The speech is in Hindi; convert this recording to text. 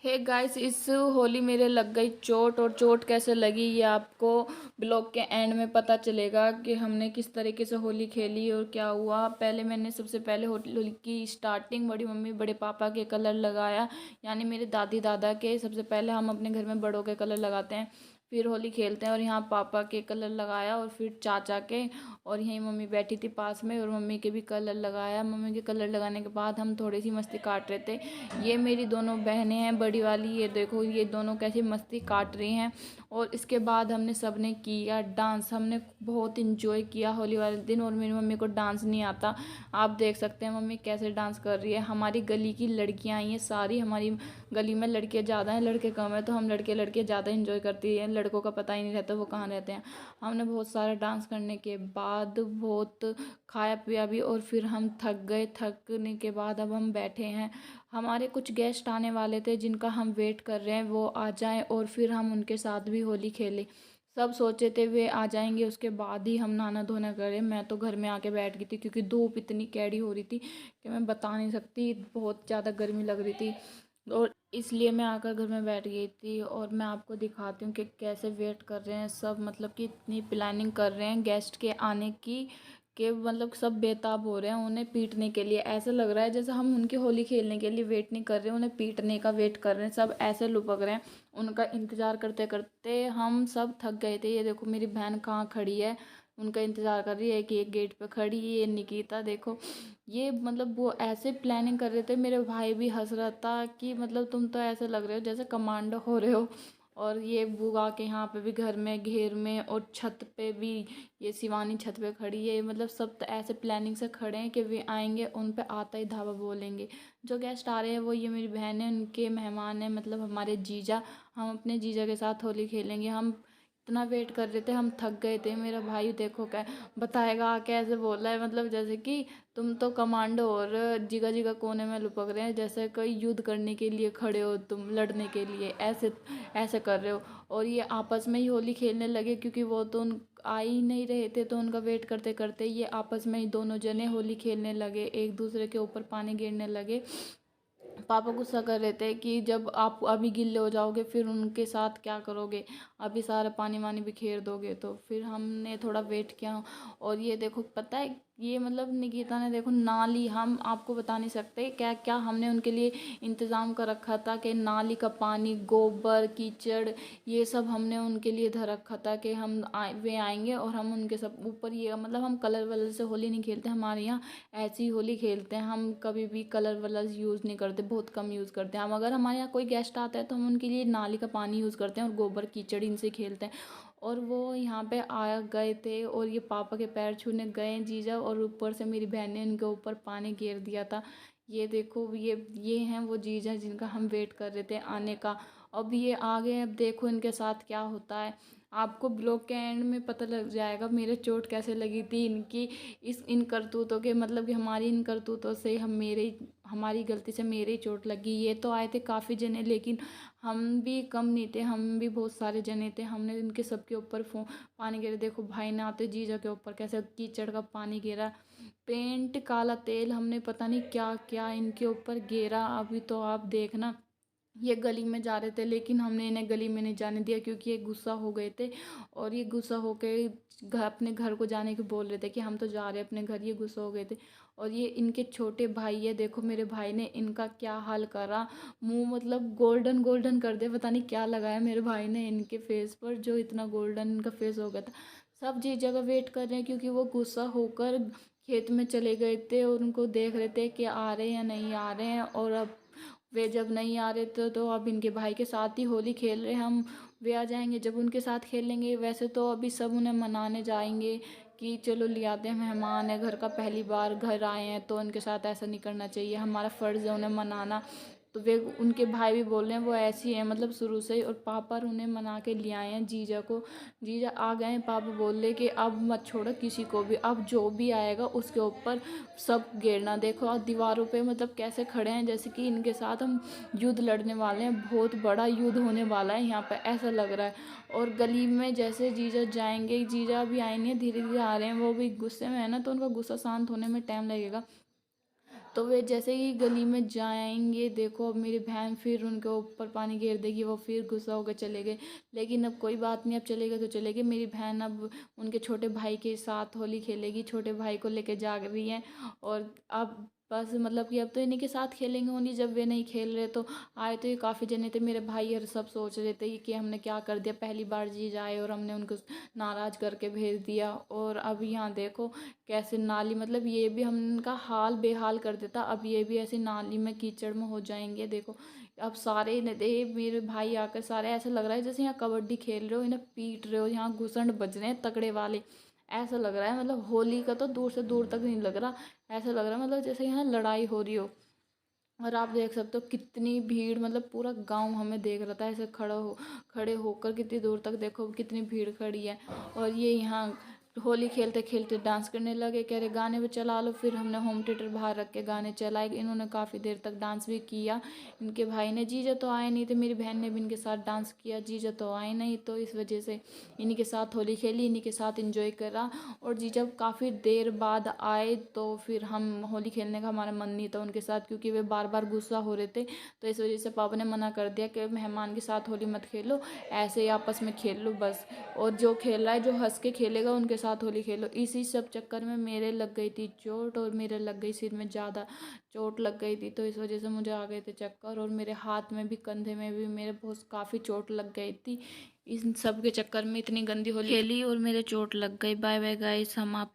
हे गाइस, इस होली मेरे लग गई चोट। और चोट कैसे लगी ये आपको ब्लॉग के एंड में पता चलेगा कि हमने किस तरीके से होली खेली और क्या हुआ। पहले मैंने सबसे पहले होली की स्टार्टिंग बड़ी मम्मी बड़े पापा के कलर लगाया, यानी मेरे दादी दादा के। सबसे पहले हम अपने घर में बड़ों के कलर लगाते हैं, फिर होली खेलते हैं। और यहाँ पापा के कलर लगाया और फिर चाचा के, और यहीं मम्मी बैठी थी पास में और मम्मी के भी कलर लगाया। मम्मी के कलर लगाने के बाद हम थोड़ी सी मस्ती काट रहे थे। ये मेरी दोनों बहनें हैं, बड़ी वाली ये देखो, ये दोनों कैसी मस्ती काट रही हैं। और इसके बाद हमने सबने किया डांस। हमने बहुत इंजॉय किया होली वाले दिन। और मेरी मम्मी को डांस नहीं आता, आप देख सकते हैं मम्मी कैसे डांस कर रही है। हमारी गली की लड़कियां आई हैं सारी। हमारी गली में लड़के ज़्यादा हैं, लड़के कम हैं, तो हम लड़के लड़के ज़्यादा इंजॉय करती हैं। लड़कों का पता ही नहीं रहता वो कहाँ रहते हैं। हमने बहुत सारा डांस करने के बाद बहुत खाया पिया भी, और फिर हम थक गए। थकने के बाद अब हम बैठे हैं। हमारे कुछ गेस्ट आने वाले थे जिनका हम वेट कर रहे हैं वो आ जाएं, और फिर हम उनके साथ भी होली खेलें। सब सोचे थे वे आ जाएंगे उसके बाद ही हम नहाना धोना करें। मैं तो घर में आके बैठ गई थी क्योंकि धूप इतनी कैडी हो रही थी कि मैं बता नहीं सकती, बहुत ज़्यादा गर्मी लग रही थी। और इसलिए मैं आकर घर में बैठ गई थी। और मैं आपको दिखाती हूँ कि कैसे वेट कर रहे हैं सब, मतलब कि इतनी प्लानिंग कर रहे हैं गेस्ट के आने की कि मतलब सब बेताब हो रहे हैं उन्हें पीटने के लिए। ऐसा लग रहा है जैसे हम उनकी होली खेलने के लिए वेट नहीं कर रहे हैं, उन्हें पीटने का वेट कर रहे हैं। सब ऐसे लुपक रहे हैं, उनका इंतज़ार करते करते हम सब थक गए थे। ये देखो मेरी बहन कहाँ खड़ी है, उनका इंतज़ार कर रही है कि एक गेट पे खड़ी है। ये निकिता देखो, ये मतलब वो ऐसे प्लानिंग कर रहे थे। मेरे भाई भी हंस रहा था कि मतलब तुम तो ऐसे लग रहे हो जैसे कमांडो हो रहे हो। और ये बुआ के यहाँ पे भी घर में घेर में, और छत पे भी ये शिवानी छत पे खड़ी है। मतलब सब तो ऐसे प्लानिंग से खड़े हैं कि वे आएंगे उन पे आता ही धावा बोलेंगे। जो गेस्ट आ रहे हैं वो ये मेरी बहन है, उनके मेहमान हैं, मतलब हमारे जीजा। हम अपने जीजा के साथ होली खेलेंगे। हम इतना वेट कर रहे थे, हम थक गए थे। मेरा भाई देखो क्या बताएगा, कैसे बोल रहा है, मतलब जैसे कि तुम तो कमांडो और जिगा जिगा कोने में लुपक रहे हैं, जैसे कोई युद्ध करने के लिए खड़े हो तुम, लड़ने के लिए ऐसे ऐसे कर रहे हो। और ये आपस में ही होली खेलने लगे क्योंकि वो तो उन आ ही नहीं रहे थे, तो उनका वेट करते करते ये आपस में ही दोनों जने होली खेलने लगे, एक दूसरे के ऊपर पानी गिरने लगे। पापा गुस्सा कर रहे थे कि जब आप अभी गिल्ले हो जाओगे फिर उनके साथ क्या करोगे, अभी सारा पानी वानी बिखेर दोगे। तो फिर हमने थोड़ा वेट किया। और ये देखो पता है, ये मतलब निकिता ने देखो नाली, हम आपको बता नहीं सकते क्या क्या हमने उनके लिए इंतज़ाम कर रखा था कि नाली का पानी, गोबर, कीचड़, ये सब हमने उनके लिए धर रखा था कि वे आएंगे और हम उनके सब ऊपर। ये मतलब हम कलर वलर से होली नहीं खेलते हमारे यहाँ, ऐसी होली खेलते हैं। हम कभी भी कलर वलर यूज़ नहीं करते, बहुत कम यूज़ करते हैं हम। अगर हमारे यहाँ कोई गेस्ट आता है तो हम उनके लिए नाली का पानी यूज़ करते हैं और गोबर कीचड़ इनसे खेलते हैं। और वो यहाँ पे आ गए थे और ये पापा के पैर छूने गए जीजा, और ऊपर से मेरी बहन ने उनके ऊपर पानी गिर दिया था। ये देखो, ये हैं वो जीजा जिनका हम वेट कर रहे थे आने का। अब ये आ गए, अब देखो इनके साथ क्या होता है। आपको ब्लॉग के एंड में पता लग जाएगा मेरे चोट कैसे लगी थी इनकी, इन करतूतों के, मतलब कि हमारी इन करतूतों से हमारी गलती से मेरे ही चोट लगी। ये तो आए थे काफ़ी जने, लेकिन हम भी कम नहीं थे, हम भी बहुत सारे जने थे। हमने इनके सबके ऊपर पानी गिरा। देखो भाई ने आते जीजा के ऊपर कैसे कीचड़ का पानी गिरा, पेंट, काला तेल, हमने पता नहीं क्या क्या इनके ऊपर गिरा। अभी तो आप देखना, ये गली में जा रहे थे लेकिन हमने इन्हें गली में नहीं जाने दिया क्योंकि ये गुस्सा हो गए थे। और ये गुस्सा होके अपने घर को जाने के बोल रहे थे कि हम तो जा रहे हैं अपने घर, ये गुस्सा हो गए थे। और ये इनके छोटे भाई है, देखो मेरे भाई ने इनका क्या हाल करा, मुंह मतलब गोल्डन गोल्डन कर दिया। पता नहीं क्या लगाया मेरे भाई ने इनके फेस पर, जो इतना गोल्डन इनका फेस हो गया था। सब जिस जगह वेट कर रहे हैं क्योंकि वो गुस्सा होकर खेत में चले गए थे और उनको देख रहे थे कि आ रहे हैं या नहीं आ रहे हैं। और अब वे जब नहीं आ रहे थे तो अब इनके भाई के साथ ही होली खेल रहे हैं हम। वे आ जाएंगे जब उनके साथ खेलेंगे। वैसे तो अभी सब उन्हें मनाने जाएंगे कि चलो ले आते हैं, मेहमान है घर का, पहली बार घर आए हैं तो उनके साथ ऐसा नहीं करना चाहिए, हमारा फ़र्ज़ है उन्हें मनाना। तो वे उनके भाई भी बोल रहे हैं वो ऐसी हैं मतलब शुरू से ही। और पापा उन्हें मना के ले आए हैं जीजा को। जीजा आ गए हैं, पापा बोल रहे कि अब मत छोड़ो किसी को भी, अब जो भी आएगा उसके ऊपर सब गिरना। देखो और दीवारों पे मतलब कैसे खड़े हैं जैसे कि इनके साथ हम युद्ध लड़ने वाले हैं, बहुत बड़ा युद्ध होने वाला है यहाँ पे, ऐसा लग रहा है। और गली में जैसे जीजा जाएंगे, जीजा अभी आए नहीं, धीरे धीरे आ रहे हैं, वो भी गुस्से में है ना तो उनका गुस्सा शांत होने में टाइम लगेगा। तो वे जैसे ही गली में जाएंगे, देखो अब मेरी बहन फिर उनके ऊपर पानी घेर देगी, वो फिर गुस्सा होकर चले गए। लेकिन अब कोई बात नहीं, अब चले गए तो चले गए। मेरी बहन अब उनके छोटे भाई के साथ होली खेलेगी, छोटे भाई को लेके जा रही है। और अब बस मतलब कि अब तो इन्हीं के साथ खेलेंगे होली, जब वे नहीं खेल रहे तो। आए तो ये काफ़ी जने थे, मेरे भाई और सब सोच रहे थे कि हमने क्या कर दिया, पहली बार जीज आए और हमने उनको नाराज़ करके भेज दिया। और अब यहाँ देखो कैसे नाली, मतलब ये भी हम इनका हाल बेहाल कर देता, अब ये भी ऐसी नाली में कीचड़ में हो जाएंगे। देखो अब सारे मेरे भाई आकर सारे, ऐसा लग रहा है जैसे यहाँ कबड्डी खेल रहे हो, इन्हें पीट रहे हो, यहाँ घुसंड बज रहे हैं तगड़े वाले। ऐसा लग रहा है, मतलब होली का तो दूर से दूर तक नहीं लग रहा, ऐसा लग रहा है मतलब जैसे यहाँ लड़ाई हो रही हो। और आप देख सकते हो कितनी भीड़, मतलब पूरा गांव हमें देख रहा था ऐसे खड़े होकर, कितनी दूर तक देखो कितनी भीड़ खड़ी है। और ये यहाँ होली खेलते खेलते डांस करने लगे, कह रहे गाने भी चला लो। फिर हमने होम थिएटर बाहर रख के गाने चलाए, इन्होंने काफ़ी देर तक डांस भी किया। इनके भाई ने, जीजा तो आए नहीं थे, मेरी बहन ने भी इनके साथ डांस किया, जीजा तो आए नहीं, तो इस वजह से इन्हीं के साथ होली खेली, इन्हीं के साथ इंजॉय करा। और जीजा काफ़ी देर बाद आए, तो फिर हम होली खेलने का हमारा मन नहीं था उनके साथ, क्योंकि वे बार बार गुस्सा हो रहे थे। तो इस वजह से पापा ने मना कर दिया कि मेहमान के साथ होली मत खेलो, ऐसे ही आपस में खेल लो बस। और जो खेल रहा है, जो हंस के खेलेगा, उनके साथ होली खेलो। इसी सब चक्कर में मेरे लग गई थी चोट, और मेरे लग गई सिर में ज़्यादा चोट लग गई थी, तो इस वजह से मुझे आ गए थे चक्कर। और मेरे हाथ में भी, कंधे में भी मेरे बहुत काफ़ी चोट लग गई थी। इन सब के चक्कर में इतनी गंदी होली खेली और मेरे चोट लग गई। बाय बाय गाइस, हम आप